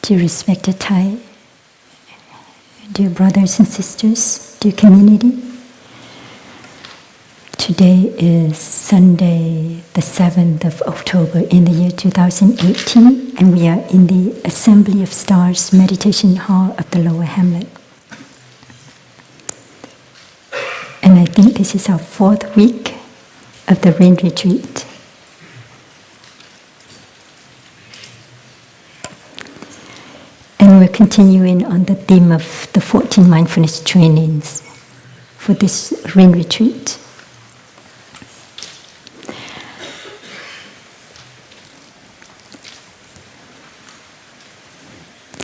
Dear respected Thầy, dear brothers and sisters, dear community, today is Sunday, the 7th of October in the year 2018, and we are in the Assembly of Stars Meditation Hall of the Lower Hamlet. And I think this is our 4th week of the rain retreat. And we're continuing on the theme of the 14 mindfulness trainings for this rain retreat.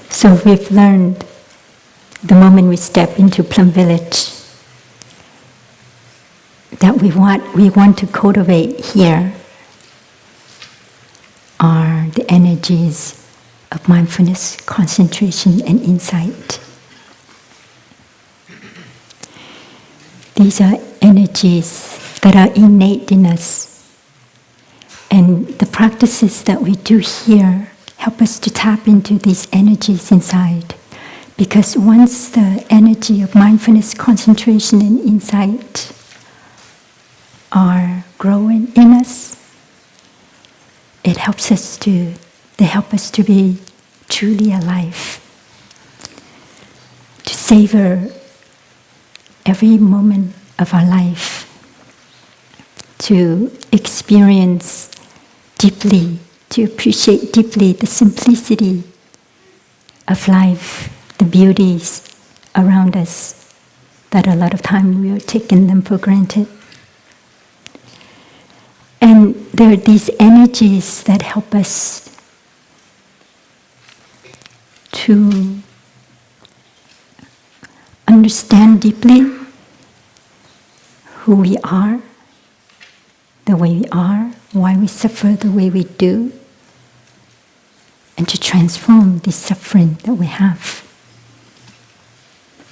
So we've learned the moment we step into Plum Village that we want to cultivate here are the energies of mindfulness, concentration, and insight. These are energies that are innate in us, and the practices that we do here help us to tap into these energies inside. Because once the energy of mindfulness, concentration, and insight are growing in us, they help us to be truly alive, to savor every moment of our life, to experience deeply, to appreciate deeply the simplicity of life, the beauties around us, that a lot of time we are taking them for granted. And there are these energies that help us to understand deeply who we are, the way we are, why we suffer the way we do, and to transform the suffering that we have.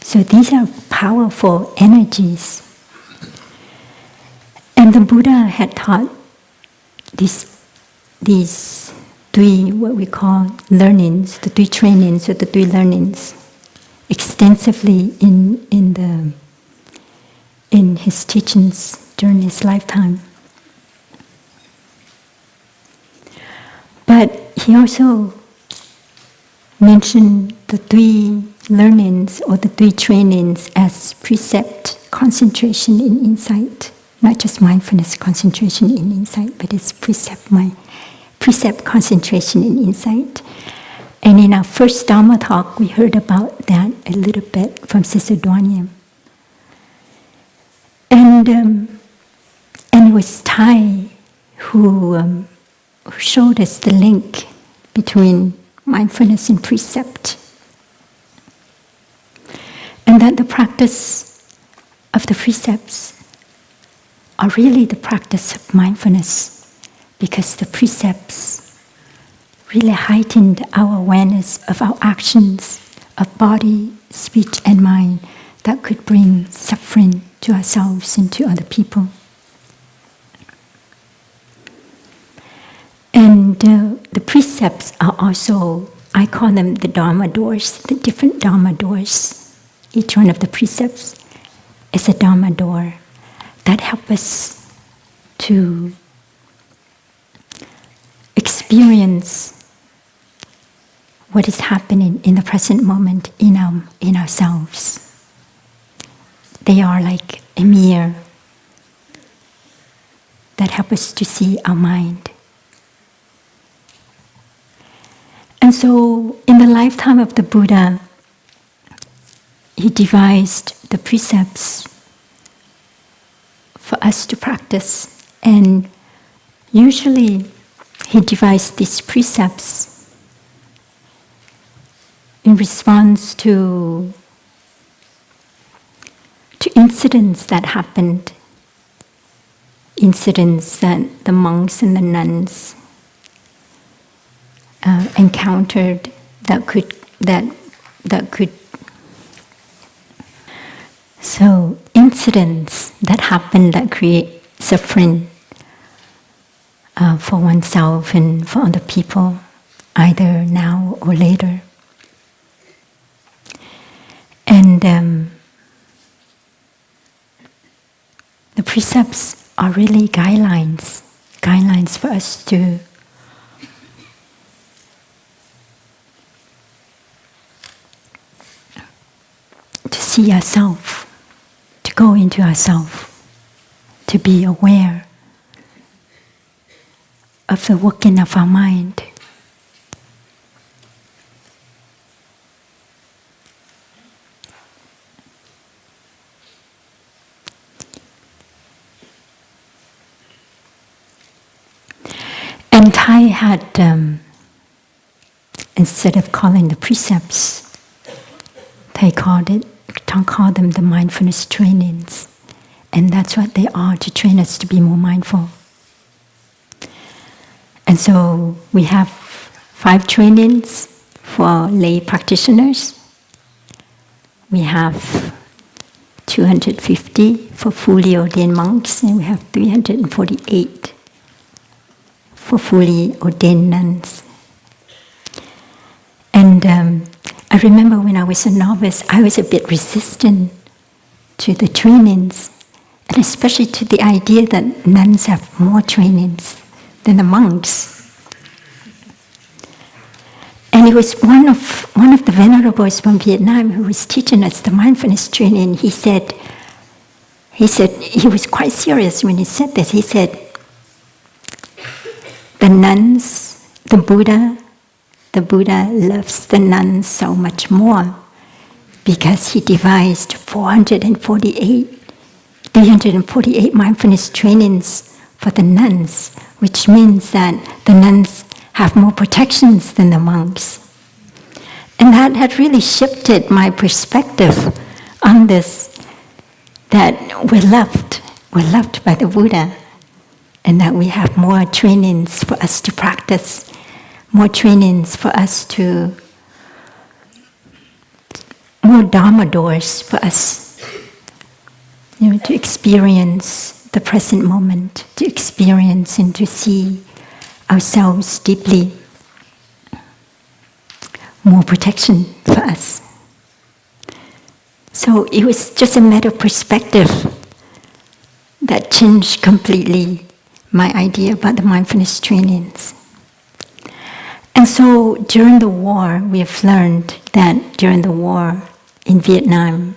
So these are powerful energies. And the Buddha had taught these three, what we call learnings, the three trainings or the three learnings, extensively in his teachings during his lifetime. But he also mentioned the three learnings or the three trainings as precept, concentration, and insight. Not just mindfulness, concentration, and insight, but it's precept, concentration, and insight. And in our first Dharma talk, we heard about that a little bit from Sister Nghiem. And it was Thầy who showed us the link between mindfulness and precept. And that the practice of the precepts are really the practice of mindfulness, because the precepts really heightened our awareness of our actions, of body, speech, and mind that could bring suffering to ourselves and to other people. And the precepts are also, I call them the Dharma doors, the different Dharma doors. Each one of the precepts is a Dharma door that help us to experience what is happening in the present moment in ourselves. They are like a mirror that help us to see our mind. And so in the lifetime of the Buddha, he devised the precepts for us to practice. And usually he devised these precepts in response to incidents that happened, incidents that the monks and the nuns encountered that could. So incidents that happen that create suffering for oneself and for other people, either now or later. the precepts are really guidelines for us to see ourselves, to go into ourselves, to be aware of the working of our mind. And Thầy had, instead of calling the precepts, Thầy called them the mindfulness trainings. And that's what they are, to train us to be more mindful. And so we have 5 trainings for lay practitioners. We have 250 for fully ordained monks, and we have 348 for fully ordained nuns. And I remember when I was a novice, I was a bit resistant to the trainings, and especially to the idea that nuns have more trainings than the monks. And it was one of the venerables from Vietnam who was teaching us the mindfulness training. He said he was quite serious when he said this. He said, the nuns, the Buddha loves the nuns so much more because he devised 348 mindfulness trainings for the nuns, which means that the nuns have more protections than the monks. And that had really shifted my perspective on this, that we're loved by the Buddha, and that we have more trainings for us to practice, more trainings for us to, more Dharma doors for us, to experience the present moment, to experience and to see ourselves deeply, more protection for us. So it was just a matter of perspective that changed completely my idea about the mindfulness trainings. And so during the war, we have learned that during the war in Vietnam,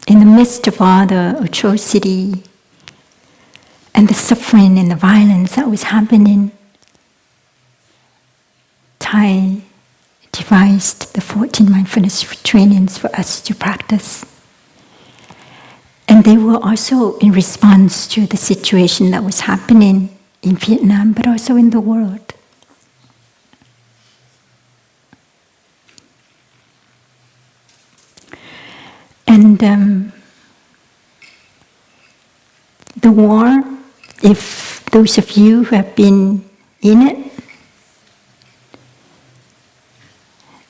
in the midst of all the atrocity and the suffering and the violence that was happening, Thầy devised the 14 mindfulness trainings for us to practice. And they were also in response to the situation that was happening in Vietnam, but also in the world. And the war, if those of you who have been in it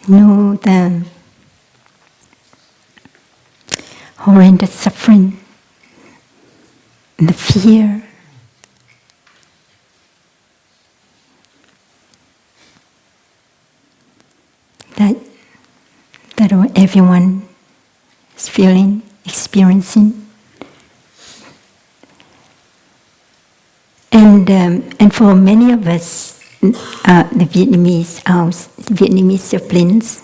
know the horrendous suffering and the fear, that everyone is feeling, experiencing. And for many of us, the Vietnamese siblings,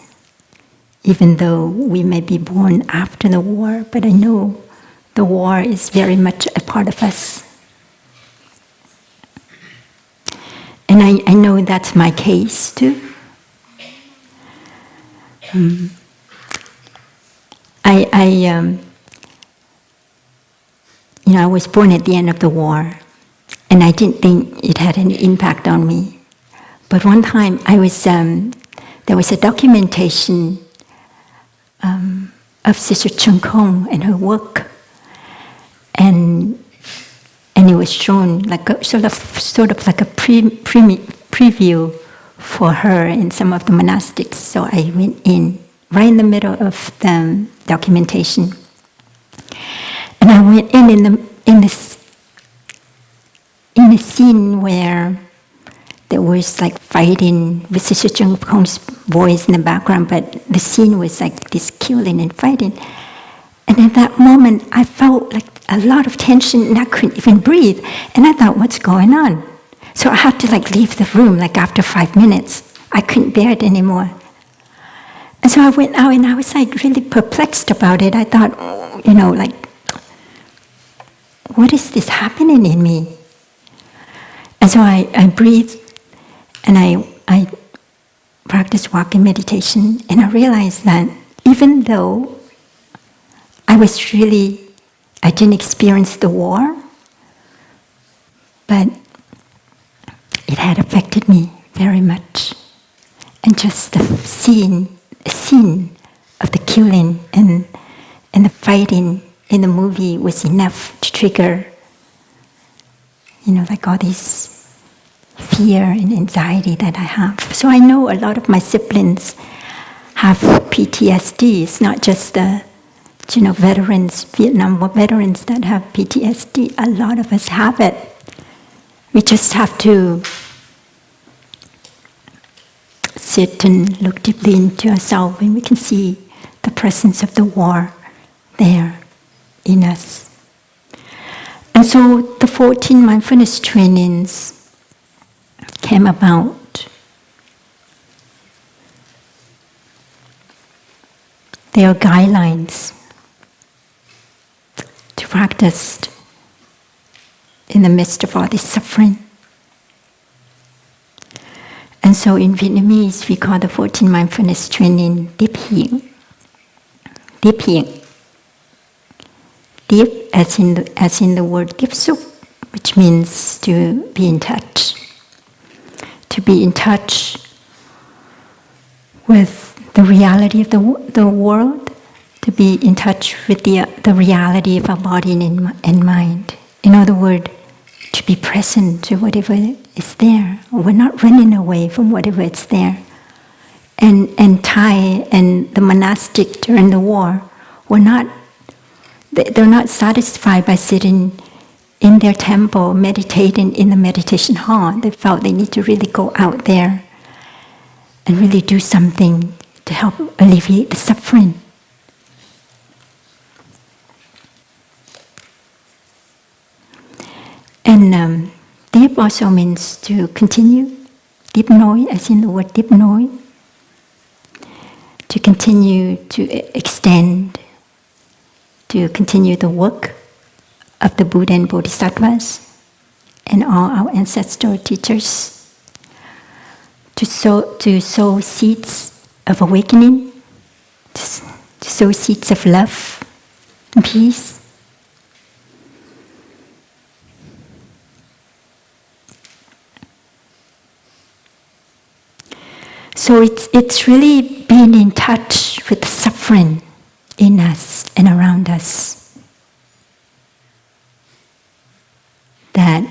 even though we may be born after the war, but I know the war is very much a part of us. And I know that's my case too. I was born at the end of the war, and I didn't think it had any impact on me. But one time there was a documentation of Sister Chung Kong and her work, and it was shown like a sort of like a preview for her in some of the monastics. So I went in right in the middle of the documentation, and I went in a scene where there was like fighting with Sister Chung Kong's voice in the background, but the scene was like this killing and fighting. And in that moment, I felt like a lot of tension and I couldn't even breathe. And I thought, what's going on? So I had to leave the room after 5 minutes. I couldn't bear it anymore. And so I went out and I was really perplexed about it. I thought, what is this happening in me? And so I breathed and I practiced walking meditation, and I realized that even though I didn't experience the war, but it had affected me very much. And just the scene of the killing and the fighting in the movie was enough to trigger, all this fear and anxiety that I have. So I know a lot of my siblings have PTSD. It's not just the veterans, Vietnam War veterans that have PTSD. A lot of us have it. We just have to sit and look deeply into ourselves, and we can see the presence of the war there in us. And so the 14 mindfulness trainings came about. They are guidelines to practice in the midst of all this suffering. And so in Vietnamese, we call the 14 mindfulness training Tiếp Hiện. Tiếp Hiện. Tiếp as in the word tiếp xúc, which means to be in touch. To be in touch with the reality of the world, to be in touch with the reality of our body and mind. In other words, to be present to whatever is there. We're not running away from whatever is there. And Thai and the monastic during the war they're not satisfied by sitting in their temple, meditating in the meditation hall. They felt they need to really go out there and really do something to help alleviate the suffering. And Tiếp also means to continue. Tiếp nối, as in the word tiếp nối. To continue to extend, to continue the work of the Buddha and Bodhisattvas and all our ancestral teachers. To sow seeds of awakening, to sow seeds of love and peace. So it's really being in touch with the suffering in us and around us that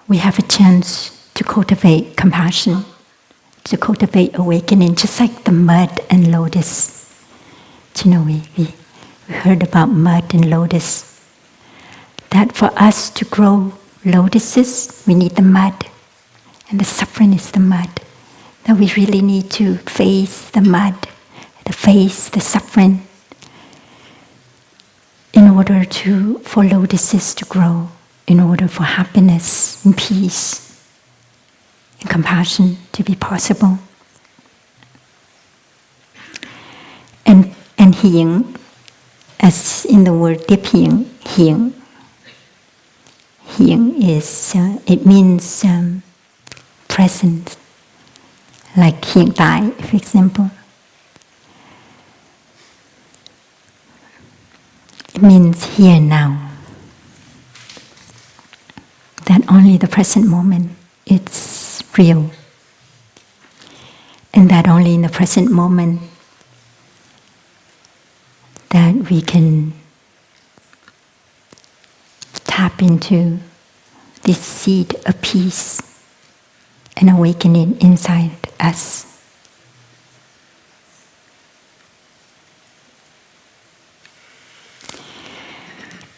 we have a chance to cultivate compassion, to cultivate awakening, just like the mud and lotus. We heard about mud and lotus. That for us to grow lotuses, we need the mud. And the suffering is the mud. That we really need to face the mud, to face the suffering in order for lotuses to grow, in order for happiness and peace and compassion to be possible. And Hiện, as in the word Tiếp Hiện, Hiện. Hiện is, it means present, like hiện tại, for example. It means here and now. That only the present moment it's real. And that only in the present moment that we can tap into this seed of peace and awakening inside us.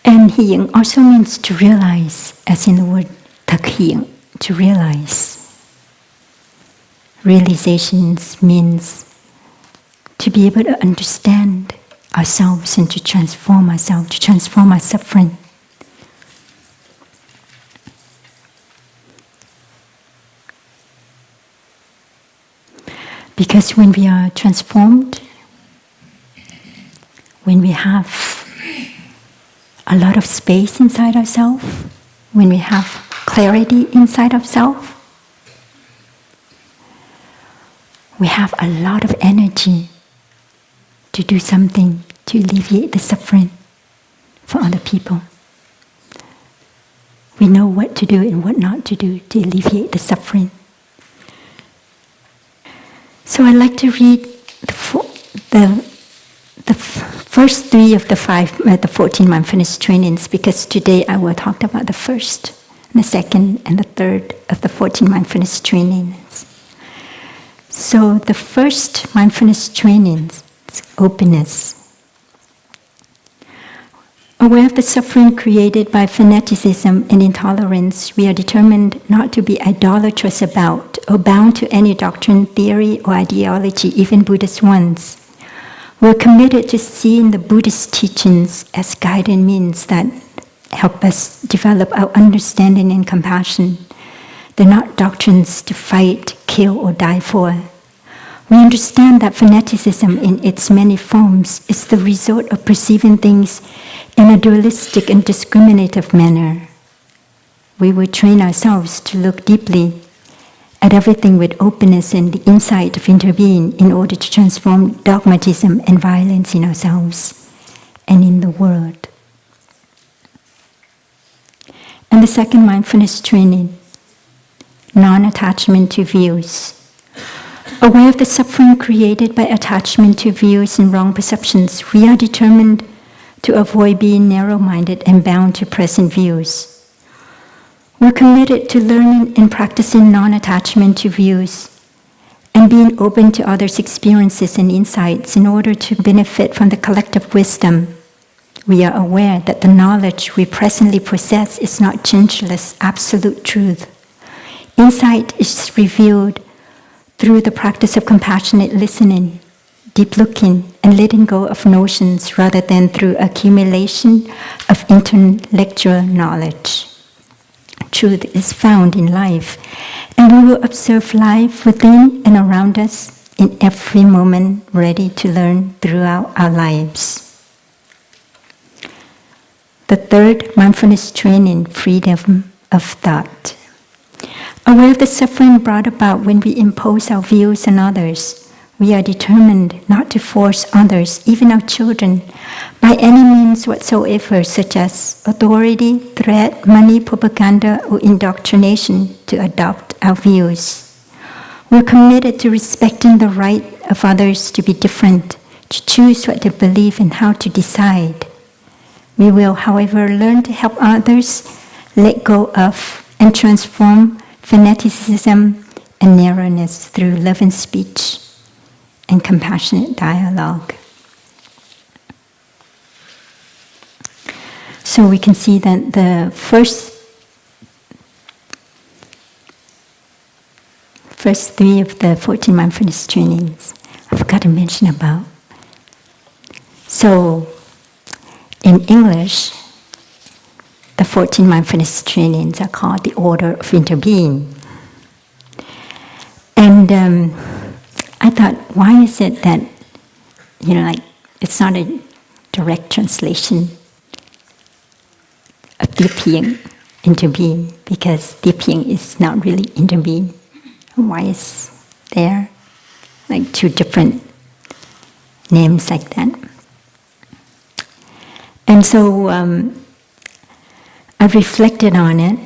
And Hiện also means to realize, as in the word Thực Hiện, to realize. Realizations means to be able to understand ourselves and to transform ourselves, to transform our suffering. Because when we are transformed, when we have a lot of space inside ourselves, when we have clarity inside ourselves, we have a lot of energy to do something to alleviate the suffering for other people. We know what to do and what not to do to alleviate the suffering. So I'd like to read the first 3 of the 14 mindfulness trainings, because today I will talk about the first, the second, and the third of the 14 mindfulness trainings. So the first mindfulness training is openness. Aware of the suffering created by fanaticism and intolerance, we are determined not to be idolatrous about or bound to any doctrine, theory, or ideology, even Buddhist ones. We're committed to seeing the Buddhist teachings as guiding means that help us develop our understanding and compassion. They're not doctrines to fight, kill, or die for. We understand that fanaticism in its many forms is the result of perceiving things in a dualistic and discriminative manner. We will train ourselves to look deeply at everything with openness and the insight of interbeing in order to transform dogmatism and violence in ourselves and in the world. And the second mindfulness training, non-attachment to views. Aware of the suffering created by attachment to views and wrong perceptions, we are determined to avoid being narrow-minded and bound to present views. We're committed to learning and practicing non-attachment to views and being open to others' experiences and insights in order to benefit from the collective wisdom. We are aware that the knowledge we presently possess is not changeless, absolute truth. Insight is revealed through the practice of compassionate listening, deep looking, and letting go of notions rather than through accumulation of intellectual knowledge. Truth is found in life, and we will observe life within and around us in every moment, ready to learn throughout our lives. The third mindfulness training, freedom of thought. Aware of the suffering brought about when we impose our views on others, we are determined not to force others, even our children, by any means whatsoever, such as authority, threat, money, propaganda, or indoctrination, to adopt our views. We're committed to respecting the right of others to be different, to choose what to believe and how to decide. We will, however, learn to help others let go of and transform fanaticism and narrowness through loving speech and compassionate dialogue. So we can see that the first 3 of the 14 mindfulness trainings I forgot to mention about. So in English, the 14 mindfulness trainings are called the Order of Interbeing. And I thought, why is it that, it's not a direct translation of Tiếp Hiện, interbeing, because Tiếp Hiện is not really interbeing. Why is there like 2 different names like that? And so I reflected on it,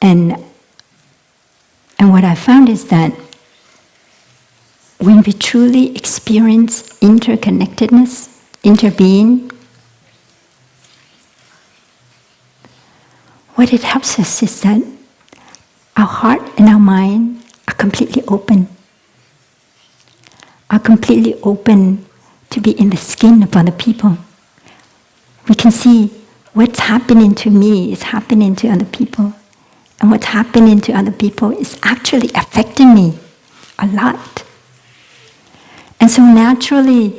and what I found is that when we truly experience interconnectedness, interbeing, what it helps us is that our heart and our mind are completely open to be in the skin of other people. We can see what's happening to me is happening to other people, and what's happening to other people is actually affecting me a lot. so naturally,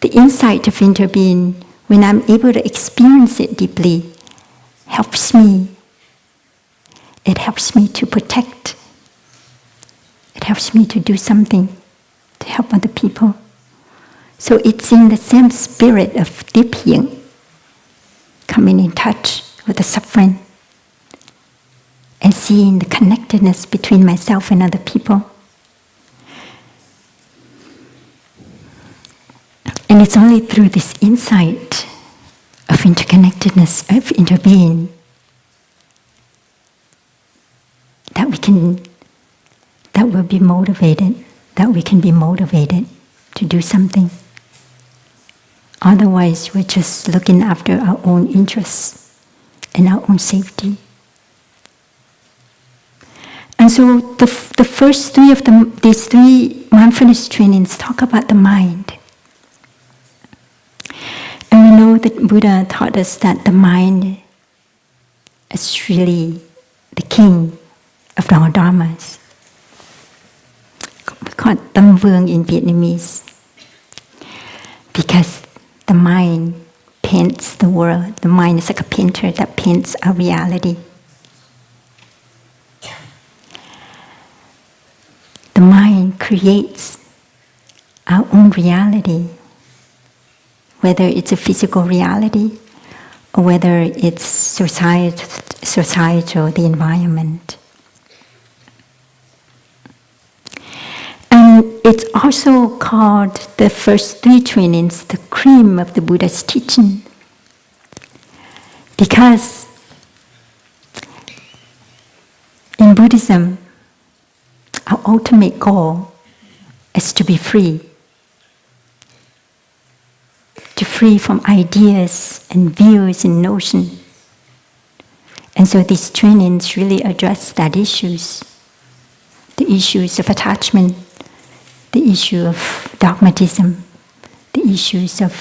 the insight of interbeing, when I'm able to experience it deeply, helps me. It helps me to protect. It helps me to do something to help other people. So it's in the same spirit of Tiếp Hiện, coming in touch with the suffering and seeing the connectedness between myself and other people. And it's only through this insight of interconnectedness, of interbeing, that we'll be motivated, that we can be motivated to do something. Otherwise, we're just looking after our own interests and our own safety. And so the first three of these three mindfulness trainings talk about the mind. And we know that Buddha taught us that the mind is really the king of our dharmas. We call it Tâm Vương in Vietnamese. Because the mind paints the world. The mind is like a painter that paints our reality. The mind creates our own reality, whether it's a physical reality or whether it's societal, the environment. And it's also called, the first three trainings, the cream of the Buddha's teaching. Because in Buddhism, our ultimate goal is to be free. To free from ideas and views and notions. And so these trainings really address that issues. The issues of attachment, the issue of dogmatism, the issues of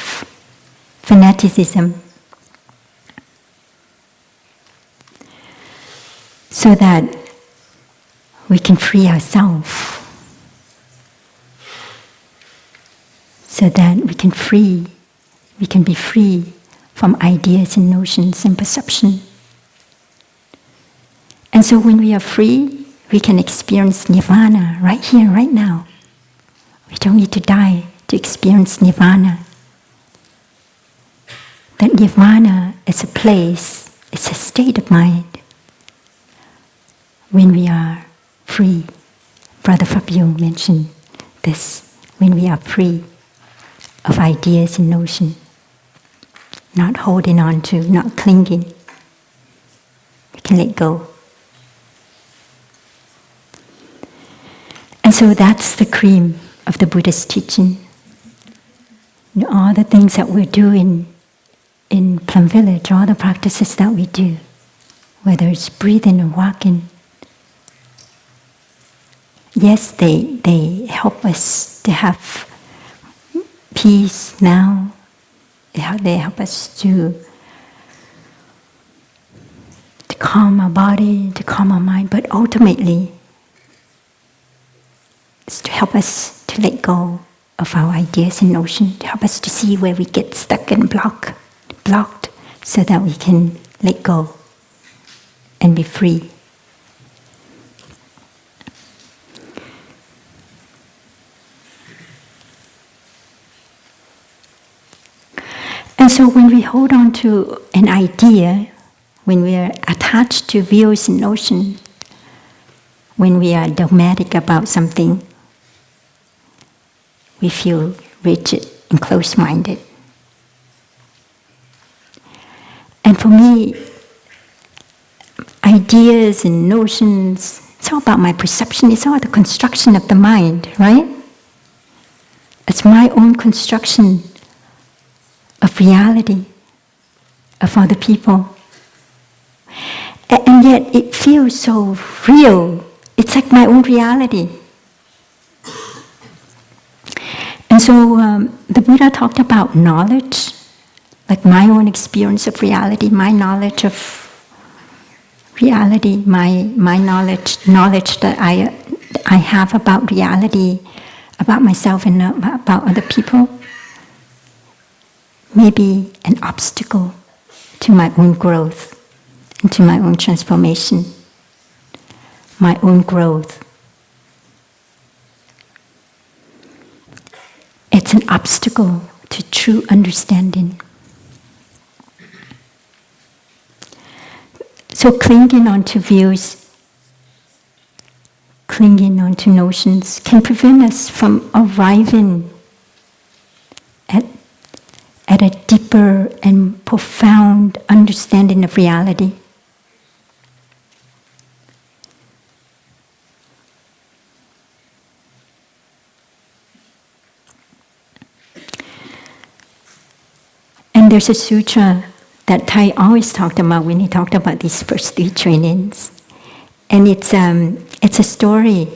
fanaticism. So that we can free ourselves. So that we can be free from ideas and notions and perception. And so when we are free, we can experience nirvana right here, right now. We don't need to die to experience nirvana. That nirvana is a place, it's a state of mind. When we are free, Brother Fabio mentioned this, when we are free of ideas and notions, not holding on to, not clinging, we can let go. And so that's the cream of the Buddha's teaching. You know, all the things that we're doing in Plum Village, all the practices that we do, whether it's breathing or walking, yes, they help us to have peace now. They help us to calm our body, to calm our mind, but ultimately it's to help us to let go of our ideas and notions, to help us to see where we get stuck and blocked, so that we can let go and be free. And so when we hold on to an idea, when we are attached to views and notions, when we are dogmatic about something, we feel rigid and close-minded. And for me, ideas and notions, it's all about my perception, it's all the construction of the mind, right? It's my own construction of reality, of other people. And yet it feels so real. It's like my own reality. And so the Buddha talked about knowledge, like my own experience of reality, my knowledge of reality, my knowledge that I have about reality, about myself and not about other people may be an obstacle to my own growth and to my own transformation, my own growth. It's an obstacle to true understanding. So clinging onto views, clinging onto notions can prevent us from arriving at a deeper and profound understanding of reality. And there's a sutra that Thầy always talked about when he talked about these first 3 trainings. And it's a story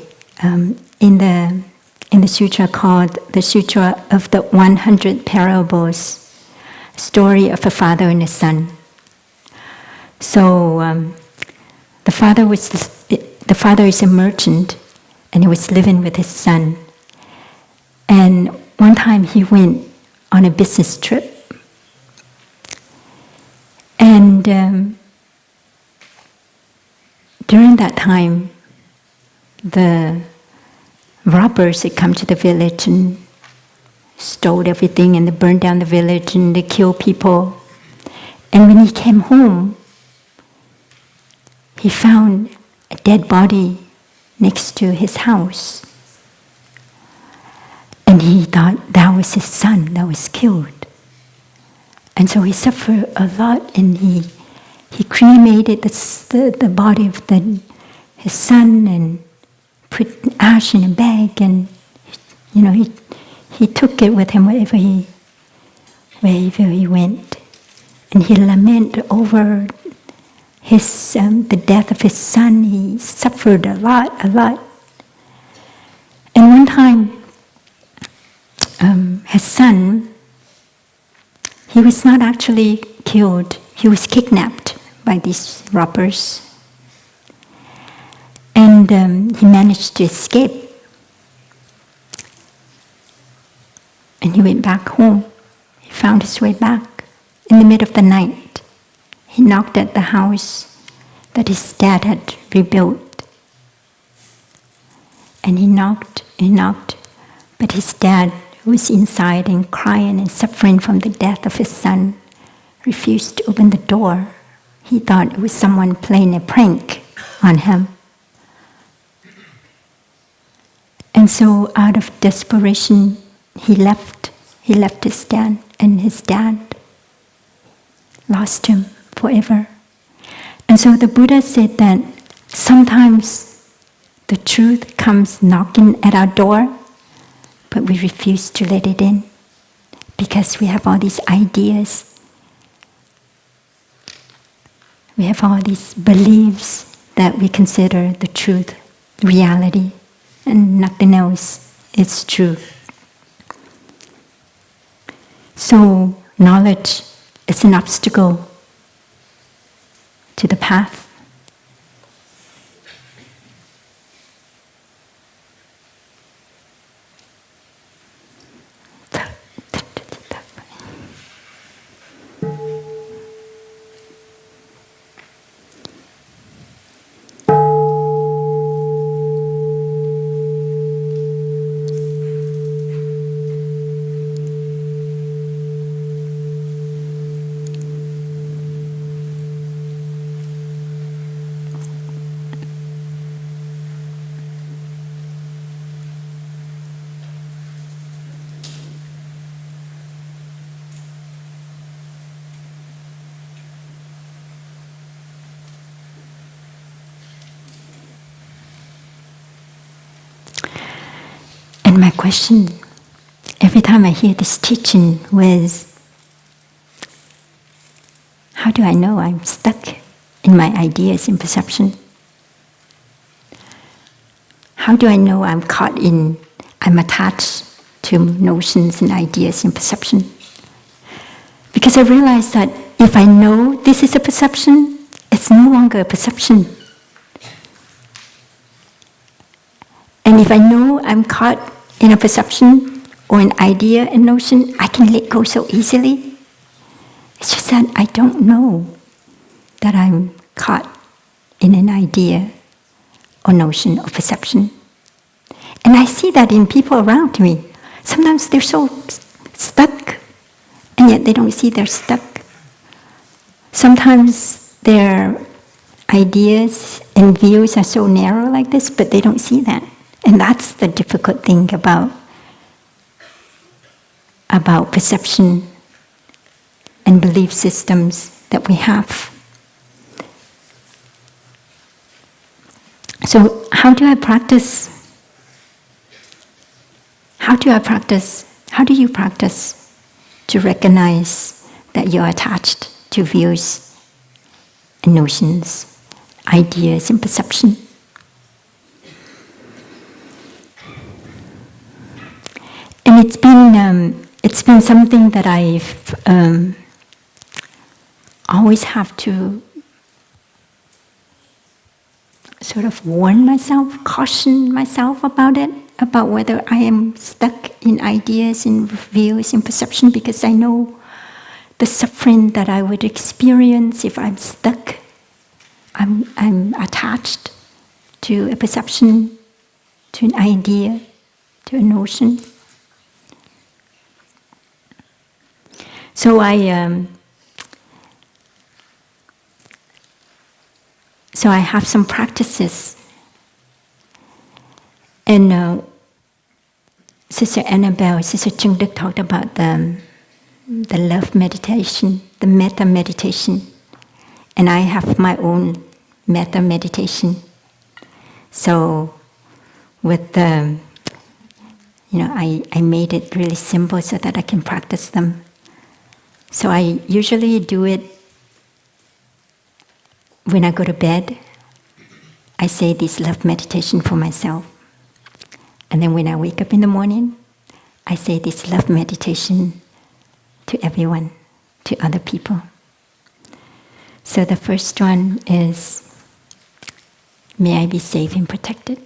in the sutra called the Sutra of the 100 Parables, story of a father and a son. So the father is a merchant, and he was living with his son. And one time he went on a business trip. And during that time, the robbers had come to the village and stole everything, and they burned down the village and they killed people. And when he came home, he found a dead body next to his house. And he thought that was his son that was killed. And so he suffered a lot, and he cremated the body of his son and put ash in a bag, and he took it with him wherever he went, and he lamented over the death of his son. He suffered a lot. And one time, his son, he was not actually killed. He was kidnapped by these robbers. And he managed to escape. And he went back home. He found his way back. In the middle of the night, he knocked at the house that his dad had rebuilt. And he knocked, but his dad, who was inside and crying and suffering from the death of his son, refused to open the door. He thought it was someone playing a prank on him. And so out of desperation, he left his dad, and his dad lost him forever. And so the Buddha said that sometimes the truth comes knocking at our door, but we refuse to let it in because we have all these ideas. We have all these beliefs that we consider the truth, reality, and nothing else is true. So knowledge is an obstacle to the path. And my question, every time I hear this teaching, was, how do I know I'm stuck in my ideas and perception? How do I know I'm attached to notions and ideas and perception? Because I realize that if I know this is a perception, it's no longer a perception. And if I know I'm caught in a perception or an idea and notion, I can let go so easily. It's just that I don't know that I'm caught in an idea or notion or perception. And I see that in people around me. Sometimes they're so stuck, and yet they don't see they're stuck. Sometimes their ideas and views are so narrow like this, but they don't see that. And that's the difficult thing about perception and belief systems that we have. So how do I practice? How do you practice to recognize that you're attached to views and notions, ideas and perception? And it's been something that I've always have to sort of warn myself, caution myself about it, about whether I am stuck in ideas and views and perception, because I know the suffering that I would experience if I'm stuck. I'm attached to a perception, to an idea, to a notion. So I have some practices, and Sister Annabelle, Sister Chung Duk talked about the love meditation, the metta meditation, and I have my own metta meditation. So with the, I made it really simple so that I can practice them. So I usually do it when I go to bed. I say this love meditation for myself. And then when I wake up in the morning, I say this love meditation to everyone, to other people. So the first one is, may I be safe and protected.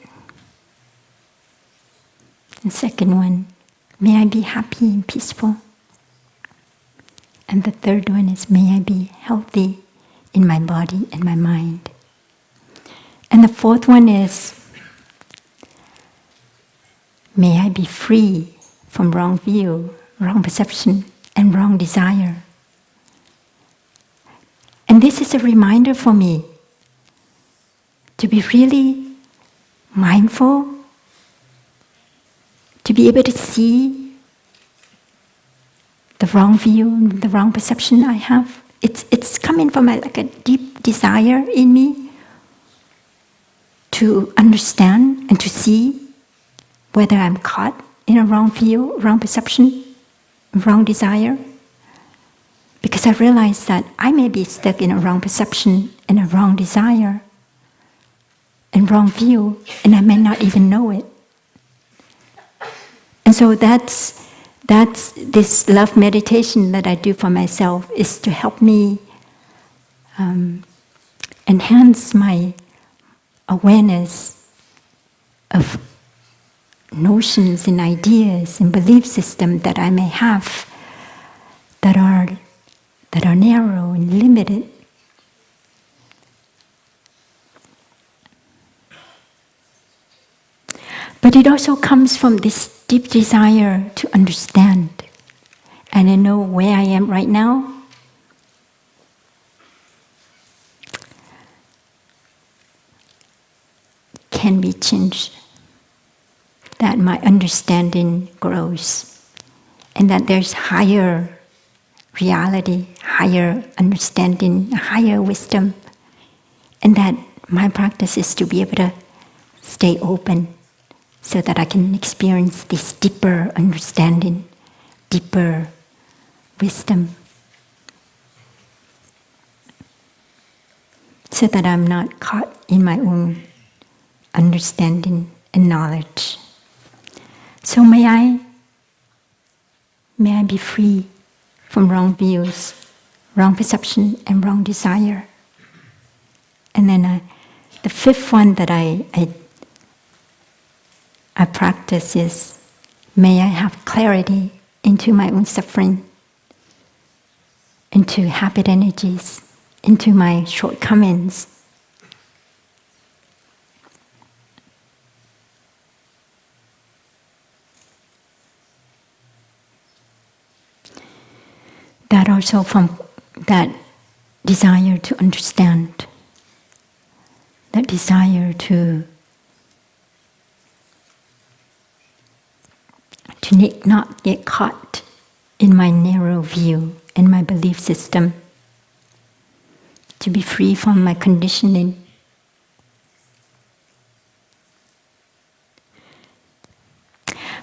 The second one, may I be happy and peaceful. And the third one is, may I be healthy in my body and my mind. And the fourth one is, may I be free from wrong view, wrong perception, and wrong desire. And this is a reminder for me to be really mindful, to be able to see the wrong view, the wrong perception I have. It's coming from a deep desire in me to understand and to see whether I'm caught in a wrong view, wrong perception, wrong desire. Because I realize that I may be stuck in a wrong perception and a wrong desire and wrong view, and I may not even know it. And so that's this love meditation that I do for myself, is to help me enhance my awareness of notions and ideas and belief systems that I may have that are narrow and limited. But it also comes from this deep desire to understand and to know where I am right now. Can be changed. That my understanding grows, and that there's higher reality, higher understanding, higher wisdom, and that my practice is to be able to stay open so that I can experience this deeper understanding, deeper wisdom, so that I'm not caught in my own understanding and knowledge. So may I be free from wrong views, wrong perception, and wrong desire. And then the fifth one that I practice is, May I have clarity into my own suffering, into habit energies, into my shortcomings. That also from that desire to understand, that desire to not get caught in my narrow view and my belief system, to be free from my conditioning.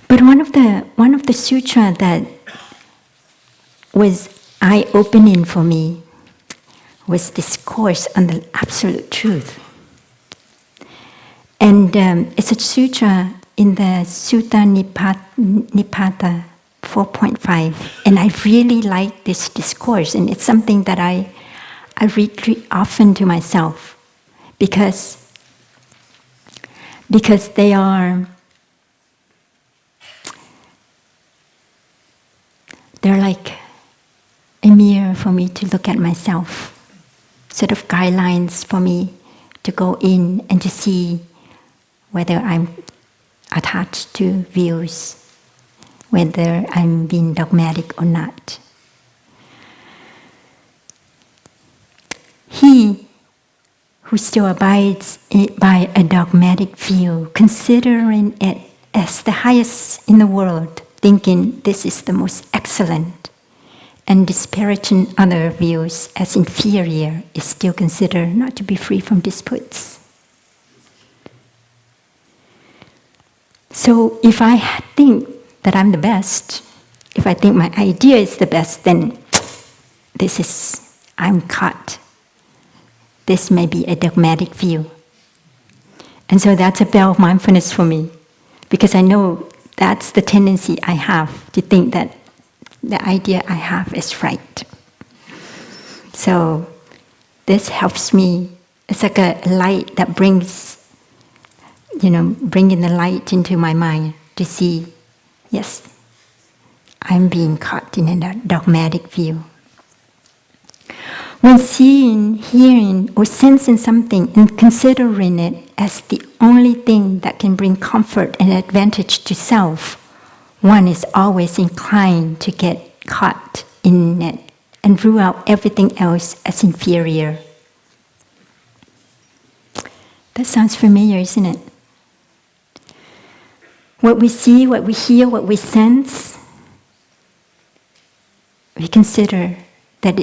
But one of the sutra that was eye-opening for me was this course on the absolute truth. And it's a sutra in the Sutta Nipata 4.5. And I really like this discourse, and it's something that I read often to myself, because they're like a mirror for me to look at myself, sort of guidelines for me to go in and to see whether I'm attached to views, whether I'm being dogmatic or not. He who still abides by a dogmatic view, considering it as the highest in the world, thinking this is the most excellent, and disparaging other views as inferior, is still considered not to be free from disputes. So if I think that I'm the best, if I think my idea is the best, then I'm caught. This may be a dogmatic view. And so that's a bell of mindfulness for me, because I know that's the tendency I have, to think that the idea I have is right. So this helps me. It's like a light that bringing the light into my mind to see, yes, I'm being caught in a dogmatic view. When seeing, hearing, or sensing something and considering it as the only thing that can bring comfort and advantage to self, one is always inclined to get caught in it and rule out everything else as inferior. That sounds familiar, isn't it? What we see, what we hear, what we sense, we consider that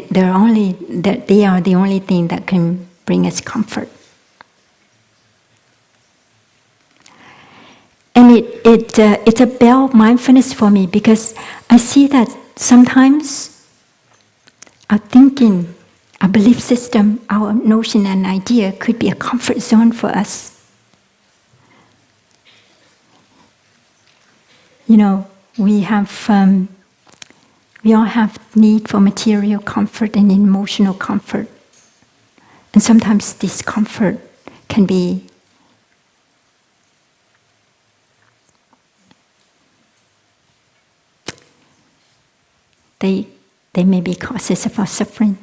they are the only thing that can bring us comfort. And it's a bell of mindfulness for me, because I see that sometimes our thinking, our belief system, our notion and idea could be a comfort zone for us. We all have need for material comfort and emotional comfort. And sometimes this comfort can be they may be causes of our suffering.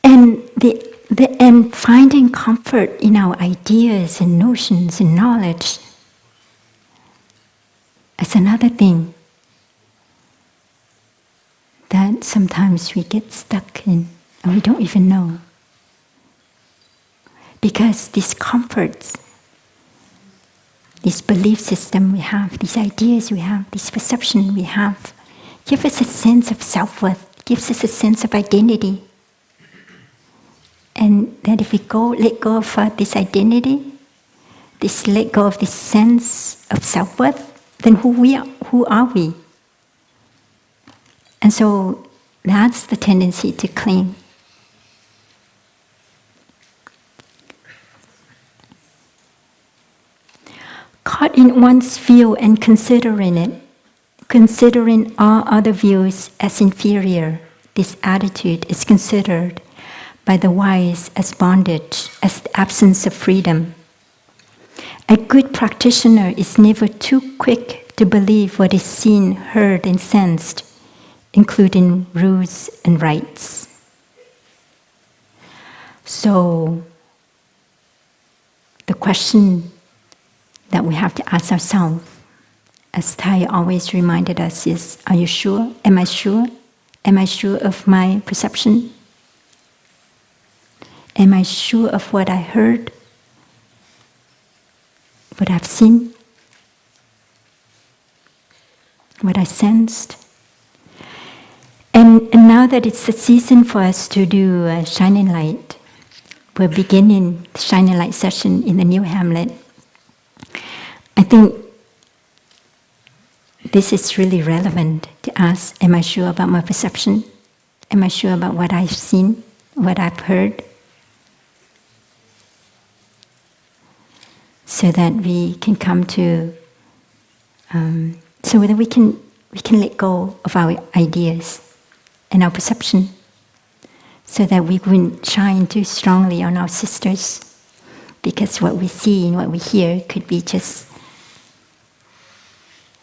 And finding comfort in our ideas and notions and knowledge is another thing that sometimes we get stuck in and we don't even know. Because these comforts, this belief system we have, these ideas we have, this perception we have, give us a sense of self-worth, gives us a sense of identity. And that if we let go of this identity, let go of this sense of self-worth, then who are we? And so that's the tendency to cling. Caught in one's view and considering all other views as inferior, this attitude is considered by the wise as bondage, as the absence of freedom. A good practitioner is never too quick to believe what is seen, heard, and sensed, including rules and rites. So, the question that we have to ask ourselves, as Thầy always reminded us, is, are you sure? Am I sure? Am I sure of my perception? Am I sure of what I heard? What I've seen? What I sensed? And now that it's the season for us to do Shining Light, we're beginning the Shining Light session in the New Hamlet. I think this is really relevant to ask, am I sure about my perception? Am I sure about what I've seen, what I've heard? So that we can come to, so that we can let go of our ideas and our perception, so that we wouldn't shine too strongly on our sisters, because what we see and what we hear could be just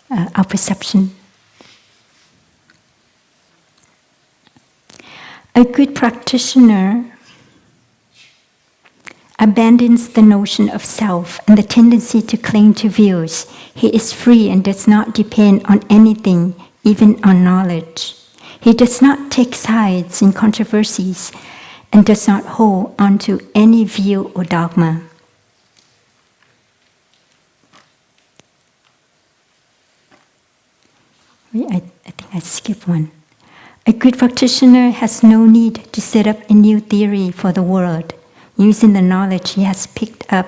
our perception. A good practitioner abandons the notion of self and the tendency to cling to views. He is free and does not depend on anything, even on knowledge. He does not take sides in controversies and does not hold onto any view or dogma. I think I skipped one. A good practitioner has no need to set up a new theory for the world, using the knowledge he has picked up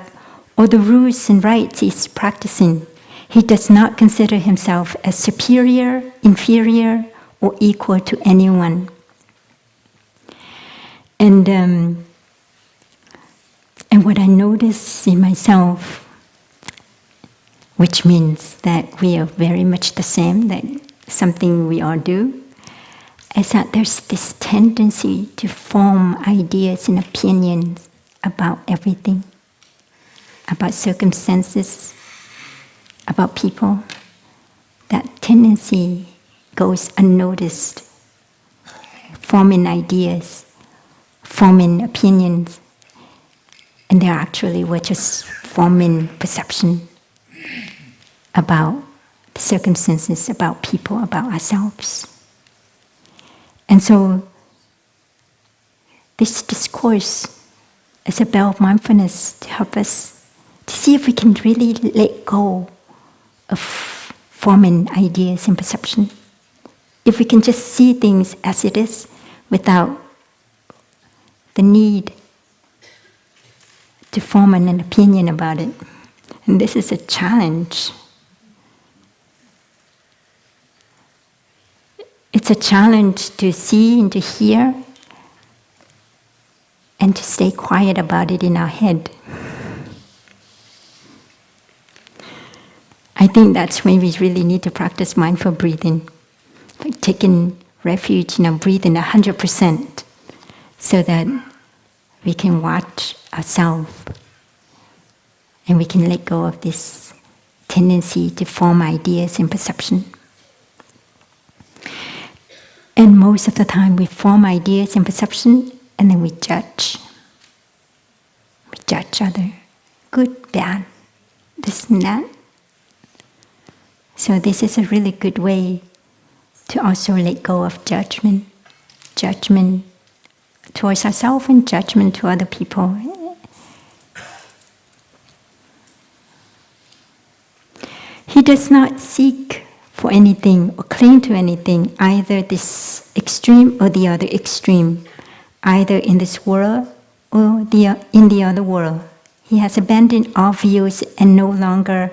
or the rules and rites he is practicing. He does not consider himself as superior, inferior, or equal to anyone. And what I notice in myself, which means that we are very much the same, that something we all do, is that there's this tendency to form ideas and opinions about everything, about circumstances, about people. That tendency goes unnoticed, forming ideas, forming opinions, and they're actually, we're just forming perception about the circumstances, about people, about ourselves. And so this discourse is about mindfulness to help us to see if we can really let go of forming ideas and perception. If we can just see things as it is without the need to form an opinion about it. And this is a challenge. It's a challenge to see and to hear and to stay quiet about it in our head. I think that's when we really need to practice mindful breathing, like taking refuge, breathing 100%, so that we can watch ourselves and we can let go of this tendency to form ideas and perception. And most of the time we form ideas and perception and then we judge. We judge other, good, bad, this and that. So this is a really good way to also let go of judgment. Judgment towards ourselves and judgment to other people. He does not seek for anything or cling to anything, either this extreme or the other extreme, either in this world or in the other world. He has abandoned all views and no longer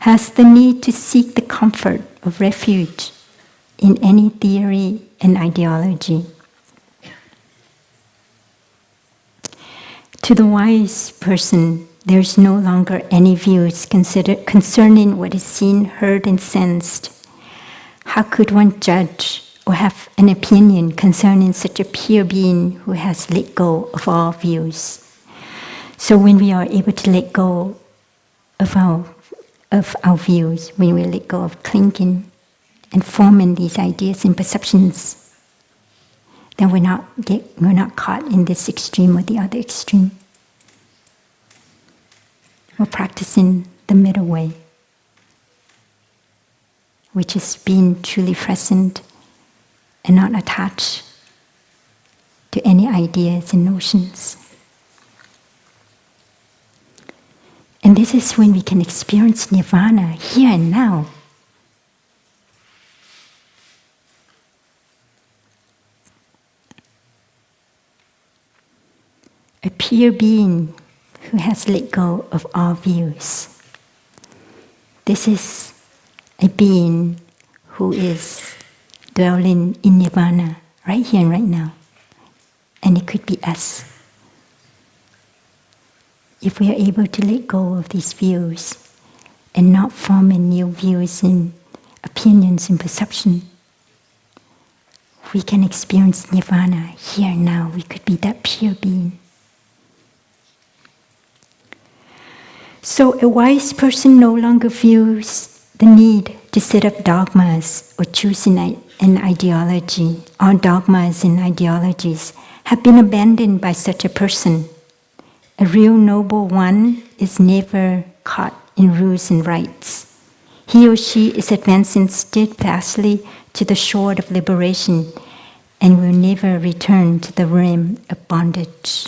has the need to seek the comfort of refuge in any theory and ideology. To the wise person, there is no longer any views concerning what is seen, heard, and sensed. How could one judge or have an opinion concerning such a pure being who has let go of all views? So when we are able to let go of our views, when we let go of clinging and forming these ideas and perceptions, then we're not caught in this extreme or the other extreme. We're practicing the middle way, which is being truly present and not attached to any ideas and notions. And this is when we can experience nirvana here and now. A pure being who has let go of all views. This is a being who is dwelling in nirvana right here and right now. And it could be us. If we are able to let go of these views and not form new views and opinions and perception, we can experience nirvana here and now. We could be that pure being. So a wise person no longer feels the need to set up dogmas or choose an ideology. All dogmas and ideologies have been abandoned by such a person. A real noble one is never caught in rules and rights. He or she is advancing steadfastly to the shore of liberation and will never return to the realm of bondage.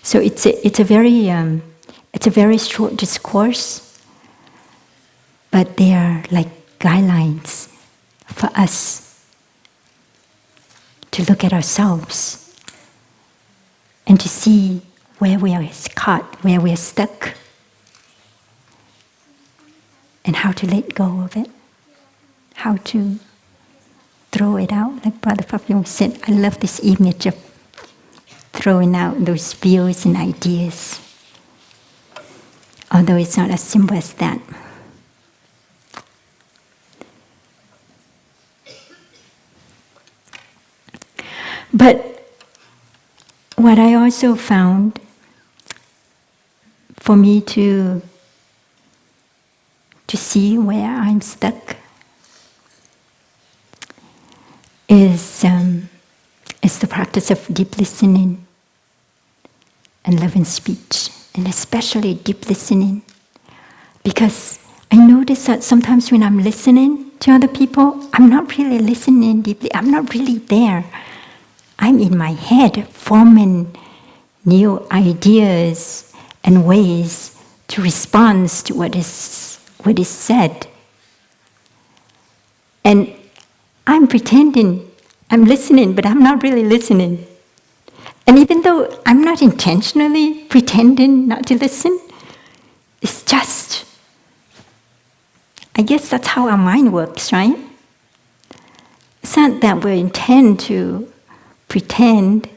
So it's a very short discourse, but they are like guidelines for us to look at ourselves and to see where we are caught, where we are stuck, and how to let go of it, how to throw it out. Like Brother Papillon said, I love this image of throwing out those views and ideas, although it's not as simple as that. But what I also found, for me to see where I'm stuck is the practice of deep listening and loving speech, and especially deep listening, because I notice that sometimes when I'm listening to other people, I'm not really listening deeply. I'm not really there. I'm in my head forming new ideas and ways to respond to what is said. And I'm pretending I'm listening, but I'm not really listening. And even though I'm not intentionally pretending not to listen, it's just, I guess that's how our mind works, right? It's not that we intend to pretend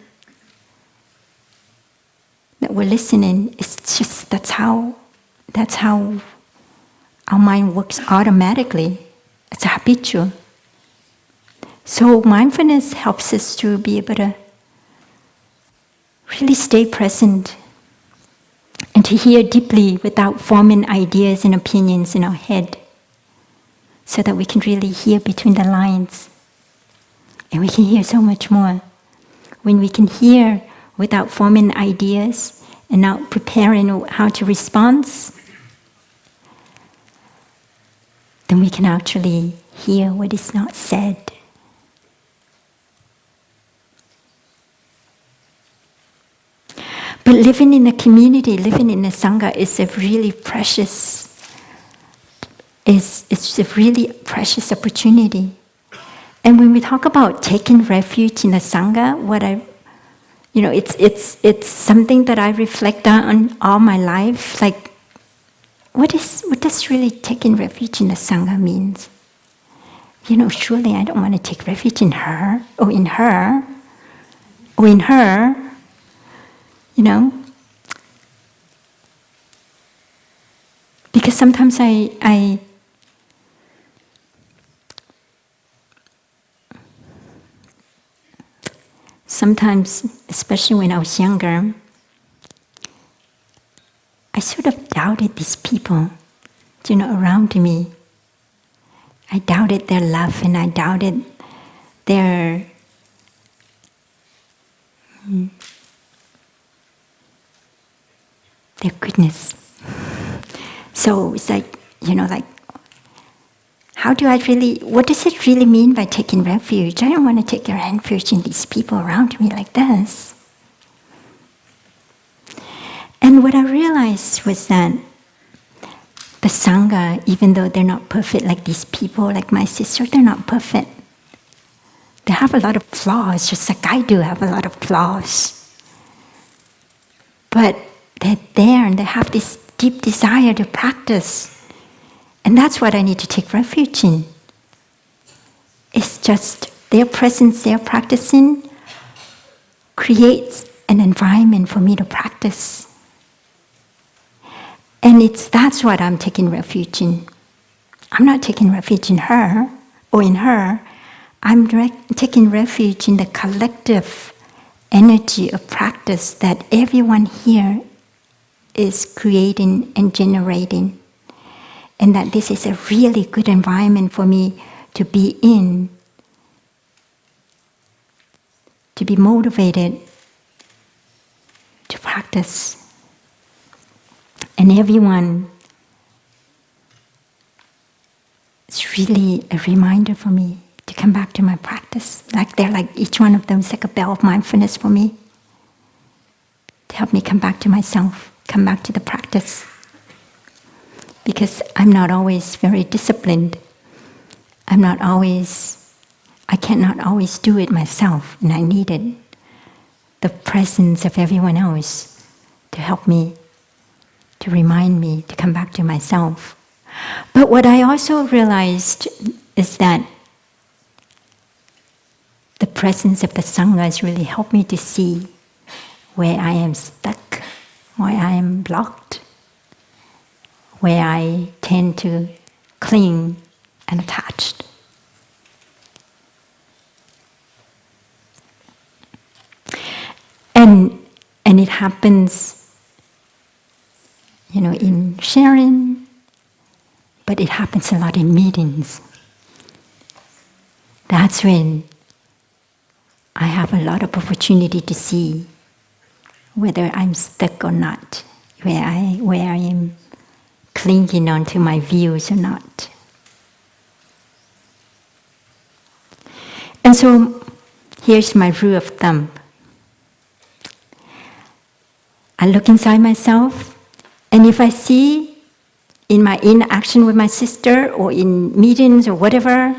that we're listening. It's just that's how our mind works automatically. It's habitual. So mindfulness helps us to be able to really stay present and to hear deeply without forming ideas and opinions in our head, so that we can really hear between the lines. And we can hear so much more. When we can hear without forming ideas and not preparing how to respond, then we can actually hear what is not said. But living in a community, living in a Sangha is a really precious, it's a really precious opportunity. And when we talk about taking refuge in a Sangha, it's something that I reflect on all my life. Like, what does really taking refuge in a Sangha means? Surely I don't want to take refuge in her, or in her, or in her. Because sometimes I sometimes, especially when I was younger, I sort of doubted these people, around me. I doubted their love, and I doubted their goodness. So it's like, what does it really mean by taking refuge? I don't want to take refuge in these people around me like this. And what I realized was that the Sangha, even though they're not perfect like these people, like my sister, they're not perfect. They have a lot of flaws, just like I do have a lot of flaws. But they're there and they have this deep desire to practice. And that's what I need to take refuge in. It's just their presence, their practicing, creates an environment for me to practice. And that's what I'm taking refuge in. I'm not taking refuge in her or in her. I'm taking refuge in the collective energy of practice that everyone here is creating and generating. And that this is a really good environment for me to be in, to be motivated to practice. And everyone is really a reminder for me to come back to my practice. Each one of them is like a bell of mindfulness for me, to help me come back to myself, come back to the practice. Because I'm not always very disciplined. I cannot always do it myself, and I needed the presence of everyone else to help me, to remind me to come back to myself. But what I also realized is that the presence of the Sangha has really helped me to see where I am stuck, where I am blocked, where I tend to cling and attached. And it happens, in sharing, but it happens a lot in meetings. That's when I have a lot of opportunity to see whether I'm stuck or not, where I am clinging onto my views or not. And so here's my rule of thumb. I look inside myself, and if I see in my interaction with my sister or in meetings or whatever,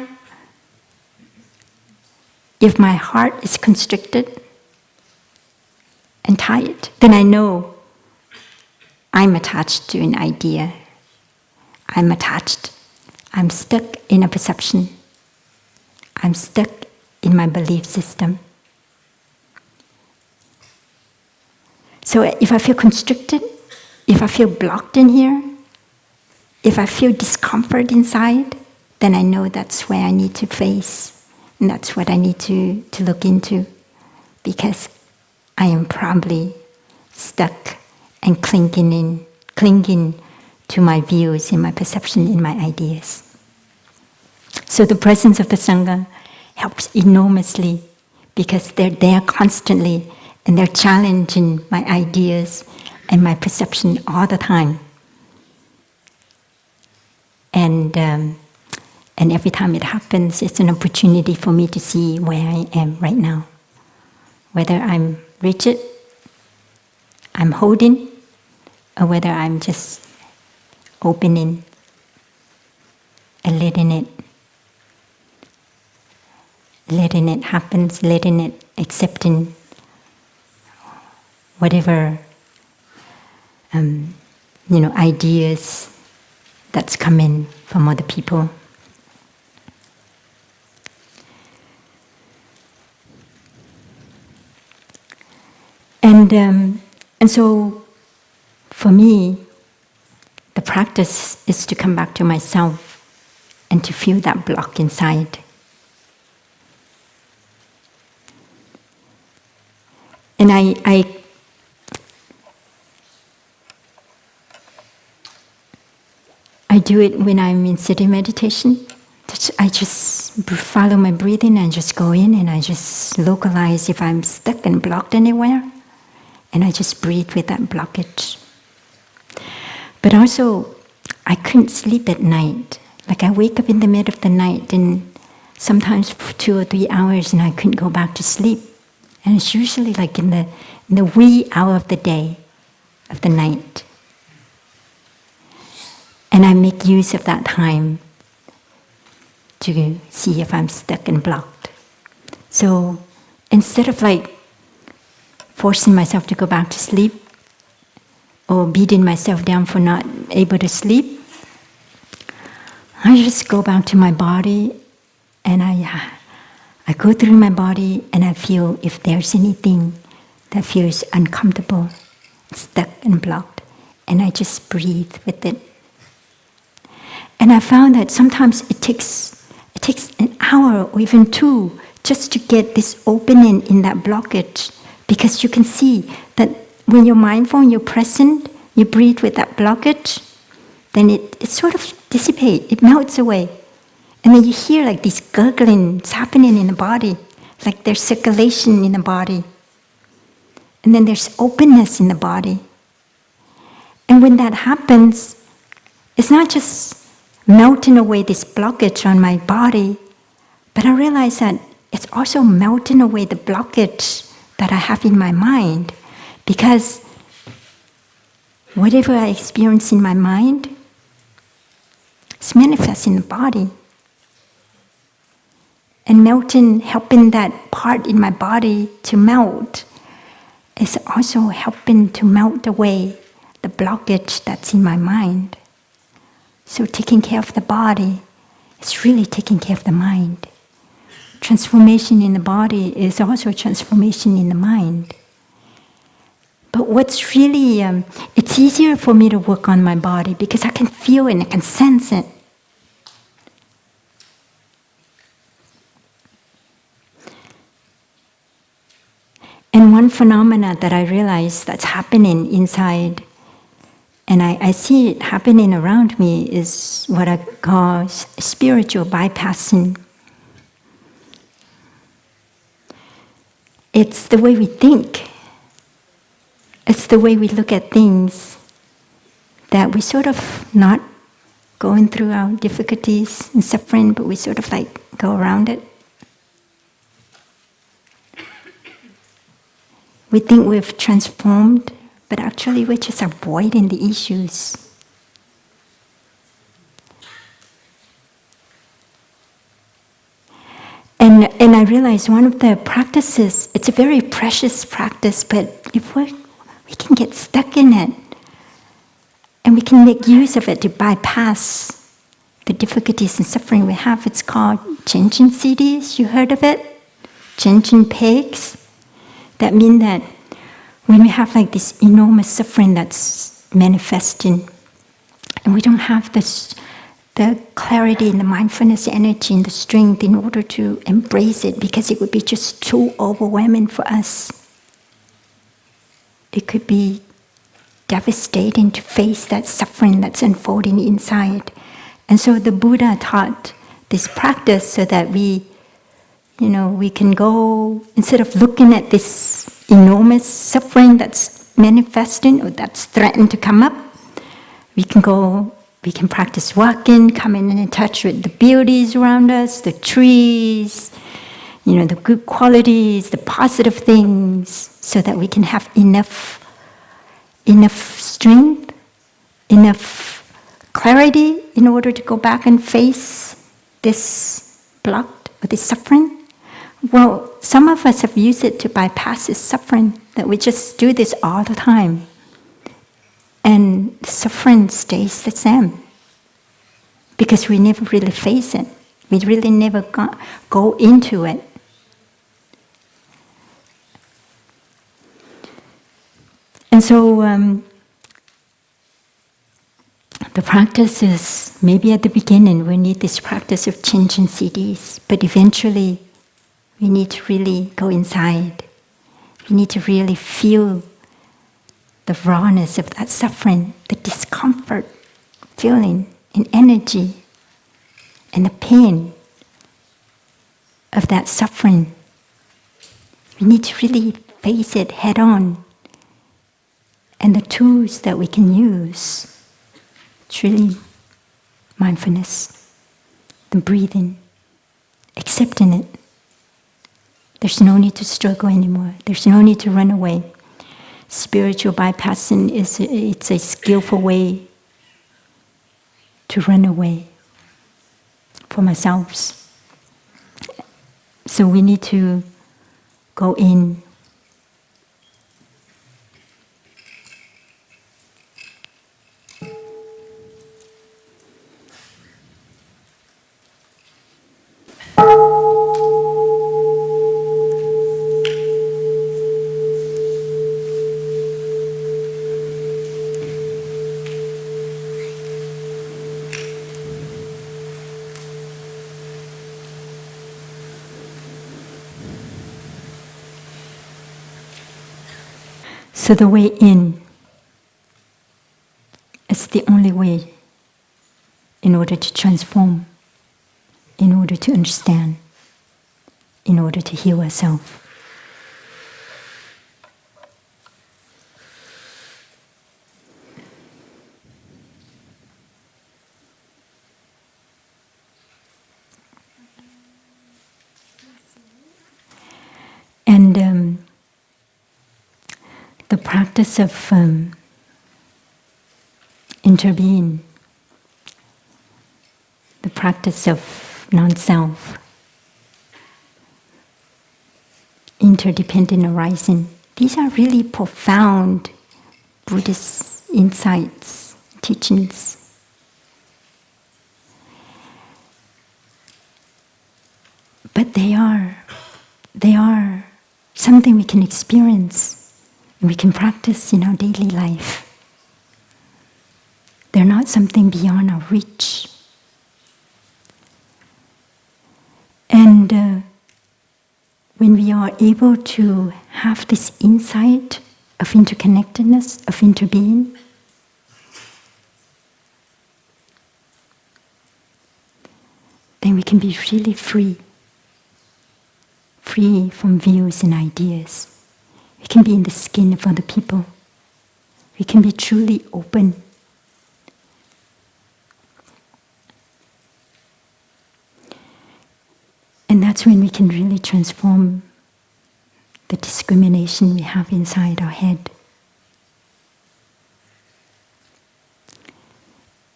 if my heart is constricted and tight, then I know I'm attached to an idea. I'm attached. I'm stuck in a perception. I'm stuck in my belief system. So if I feel constricted, if I feel blocked in here, if I feel discomfort inside, then I know that's where I need to face, and that's what I need to look into, because I am probably stuck and clinging to my views, in my perception, in my ideas. So the presence of the Sangha helps enormously, because they're there constantly and they're challenging my ideas and my perception all the time. And every time it happens, it's an opportunity for me to see where I am right now. Whether I'm rigid, I'm holding, or whether I'm just opening and letting it happen, letting it, accepting whatever ideas that's coming from other people. And so, for me, the practice is to come back to myself and to feel that block inside. And I do it when I'm in sitting meditation. I just follow my breathing and just go in and I just localize if I'm stuck and blocked anywhere. And I just breathe with that blockage. But also, I couldn't sleep at night. Like I wake up in the middle of the night and sometimes for 2 or 3 hours and I couldn't go back to sleep. And it's usually like in the wee hour of the day, of the night. And I make use of that time to see if I'm stuck and blocked. So instead of like forcing myself to go back to sleep or beating myself down for not able to sleep, I just go back to my body and I go through my body and I feel if there's anything that feels uncomfortable, stuck and blocked, and I just breathe with it. And I found that sometimes it takes an hour or even 2 just to get this opening in that blockage, because you can see that when you're mindful and you're present, you breathe with that blockage, then it sort of dissipates, it melts away. And then you hear like these gurglings happening in the body, like there's circulation in the body. And then there's openness in the body. And when that happens, it's not just melting away this blockage on my body, but I realize that it's also melting away the blockage that I have in my mind, because whatever I experience in my mind, it's manifest in the body. And melting, helping that part in my body to melt, is also helping to melt away the blockage that's in my mind. So taking care of the body is really taking care of the mind. Transformation in the body is also a transformation in the mind. But what's really, it's easier for me to work on my body because I can feel it and I can sense it. And one phenomena that I realize that's happening inside, and I see it happening around me, is what I call spiritual bypassing. It's the way we think. It's the way we look at things, that we sort of not going through our difficulties and suffering, but we sort of like go around it. We think we've transformed, but actually we're just avoiding the issues. And I realize one of the practices, it's a very precious practice, but if we can get stuck in it, and we can make use of it to bypass the difficulties and suffering we have. It's called changing CDs. You heard of it? Changing pegs. That means that when we have like this enormous suffering that's manifesting, and we don't have the clarity and the mindfulness energy and the strength in order to embrace it, because it would be just too overwhelming for us. It could be devastating to face that suffering that's unfolding inside. And so the Buddha taught this practice so that we can go, instead of looking at this enormous suffering that's manifesting or that's threatened to come up, we can practice walking, coming in touch with the beauties around us, the trees, the good qualities, the positive things, so that we can have enough strength, enough clarity in order to go back and face this blocked or this suffering. Well, some of us have used it to bypass this suffering, that we just do this all the time. And the suffering stays the same, because we never really face it. We really never go into it. And so the practice is, maybe at the beginning we need this practice of changing CDs, but eventually we need to really go inside. We need to really feel the rawness of that suffering, the discomfort feeling and energy and the pain of that suffering. We need to really face it head on. And the tools that we can use, it's really mindfulness, the breathing, accepting it. There's no need to struggle anymore. There's no need to run away. Spiritual bypassing it's a skillful way to run away from ourselves. So we need to go in. So the way in is the only way in order to transform, in order to understand, in order to heal ourselves. And the practice of interbeing, the practice of non-self, interdependent arising, these are really profound Buddhist insights, teachings. But they are something we can experience and we can practice in our daily life. They're not something beyond our reach. And when we are able to have this insight of interconnectedness, of interbeing, then we can be really free from views and ideas. We can be in the skin of other people. We can be truly open. And that's when we can really transform the discrimination we have inside our head.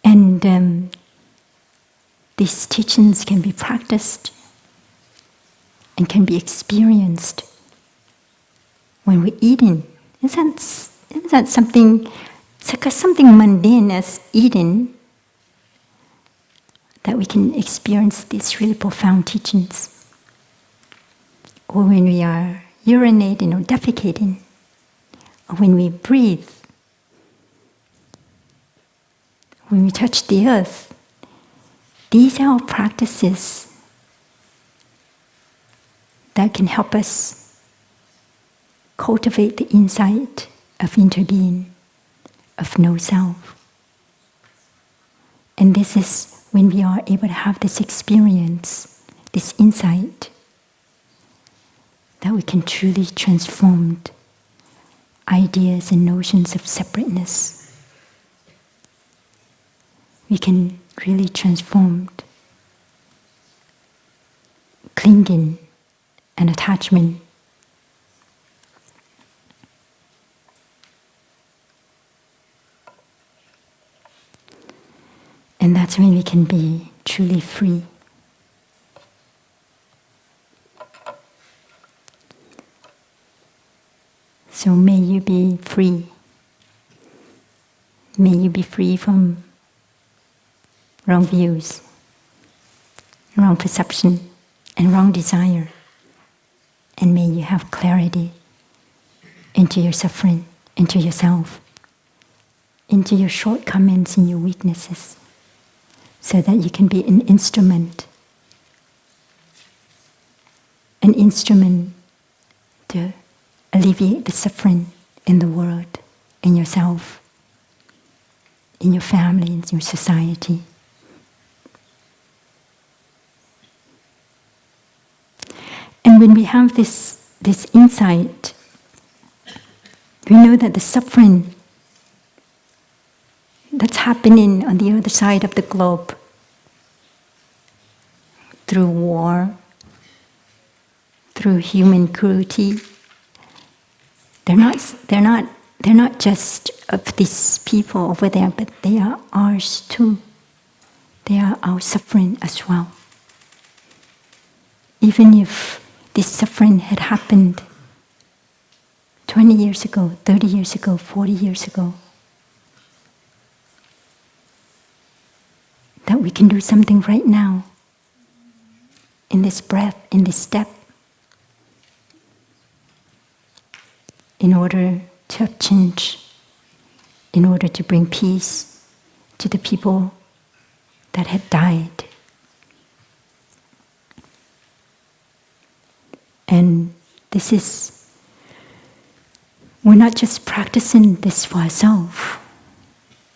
And these teachings can be practiced and can be experienced when we're eating. Isn't that something, it's like something mundane as eating, that we can experience these really profound teachings. Or when we are urinating or defecating, or when we breathe, when we touch the earth, these are all practices that can help us cultivate the insight of interbeing, of no self. And this is when we are able to have this experience, this insight, that we can truly transform ideas and notions of separateness. We can really transform clinging and attachment. And that's when we can be truly free. So may you be free. May you be free from wrong views, wrong perception, and wrong desire. And may you have clarity into your suffering, into yourself, into your shortcomings and your weaknesses, so that you can be an instrument to alleviate the suffering in the world, in yourself, in your family, in your society, And when we have this insight, we know that the suffering that's happening on the other side of the globe, through war, through human cruelty, they're not just of these people over there, but they are ours too. They are our suffering as well. Even if this suffering had happened 20 years ago, 30 years ago, 40 years ago, that we can do something right now, in this breath, in this step, in order to have change, in order to bring peace to the people that had died. And this is, we're not just practicing this for ourselves.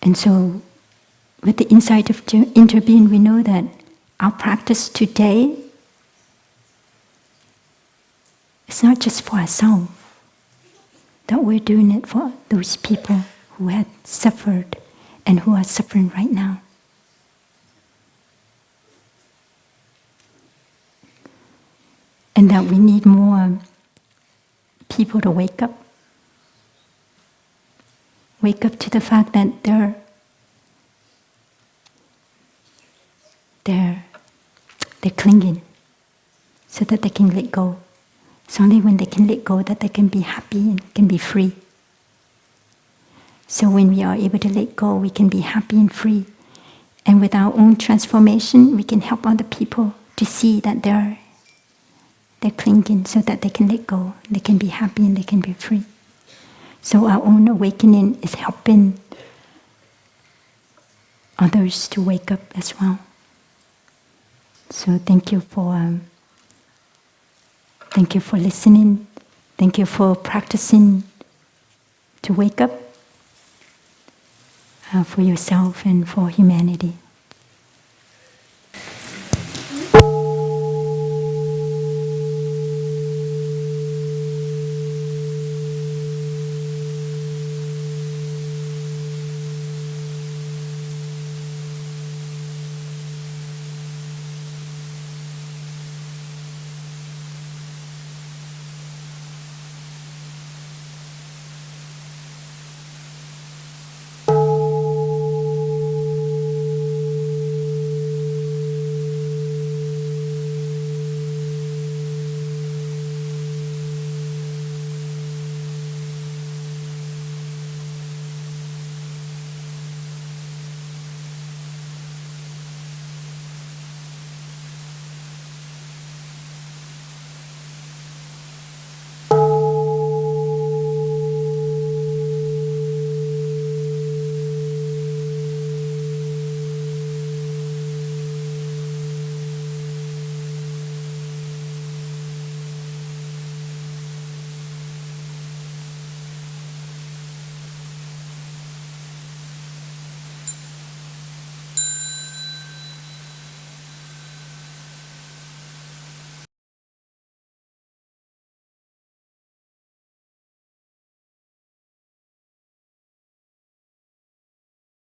And so, with the insight of interbeing, we know that our practice today is not just for ourselves, that we're doing it for those people who had suffered and who are suffering right now. And that we need more people to wake up. Wake up to the fact that they're clinging, so that they can let go. It's only when they can let go that they can be happy and can be free. So when we are able to let go, we can be happy and free. And with our own transformation, we can help other people to see that they're clinging, so that they can let go, they can be happy and they can be free. So our own awakening is helping others to wake up as well. So thank you for listening. Thank you for practicing to wake up for yourself and for humanity.